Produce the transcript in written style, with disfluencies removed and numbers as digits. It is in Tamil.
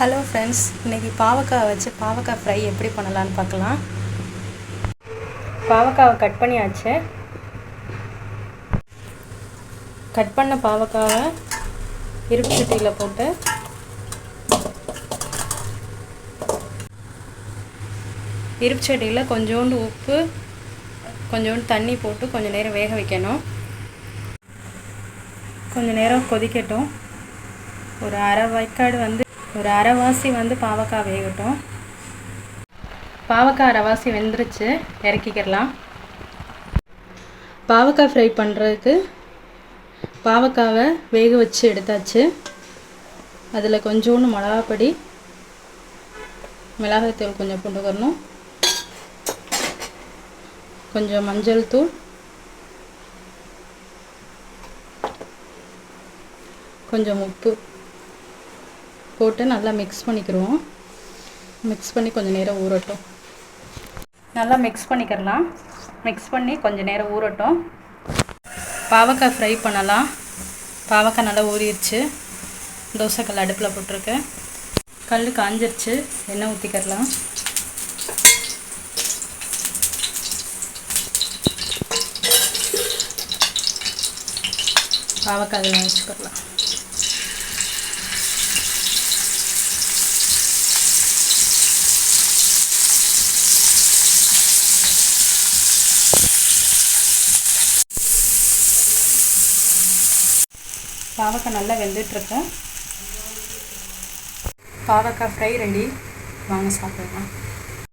ஹலோ ஃப்ரெண்ட்ஸ், இன்றைக்கி பாவக்காய் வச்சு பாவக்காய் ஃப்ரை எப்படி பண்ணலான்னு பார்க்கலாம். பாவக்காவை கட் பண்ணியாச்சு. கட் பண்ண பாவக்காவை இருப்பு சட்டியில் போட்டு இருப்பு சட்டியில் கொஞ்சோண்டு உப்பு கொஞ்சோண்டு தண்ணி போட்டு கொஞ்சம் நேரம் வேக வைக்கணும். கொஞ்சம் நேரம் கொதிக்கட்டும். ஒரு அரைவாசி பாவக்காய் வேகட்டும். பாவக்காய் அரைவாசி வெந்துருச்சு, இறக்கிக்கிடலாம். பாவக்காய் ஃப்ரை பண்ணுறதுக்கு பாவக்காவை வேக வச்சு எடுத்தாச்சு. அதில் கொஞ்சோண்டு மிளகாப்பொடி, மிளகாய்த்தூள் கொஞ்சம் போட்டுக்கணும், கொஞ்சம் மஞ்சள் தூள், கொஞ்சம் உப்பு போட்டு நல்லா மிக்ஸ் பண்ணிக்கிடுவோம். மிக்ஸ் பண்ணி கொஞ்சம் நேரம் ஊறட்டும். நல்லா மிக்ஸ் பண்ணிக்கிடலாம். மிக்ஸ் பண்ணி கொஞ்சம் நேரம் ஊறட்டும். பாவக்காய் ஃப்ரை பண்ணலாம். பாவக்காய் நல்லா ஊறிடுச்சு. தோசைக்கல் அடுப்பில் போட்டிருக்கேன். கல் காஞ்சிருச்சு. எண்ணெய் ஊற்றிக்கிடலாம். பாவக்காய் அதில் வச்சுக்கிடலாம். பாவக்காய் நல்லா வெந்துட்டுருக்கு. பாவக்காய் ஃப்ரை ரெடி. வாங்க சாப்பிடலாம்.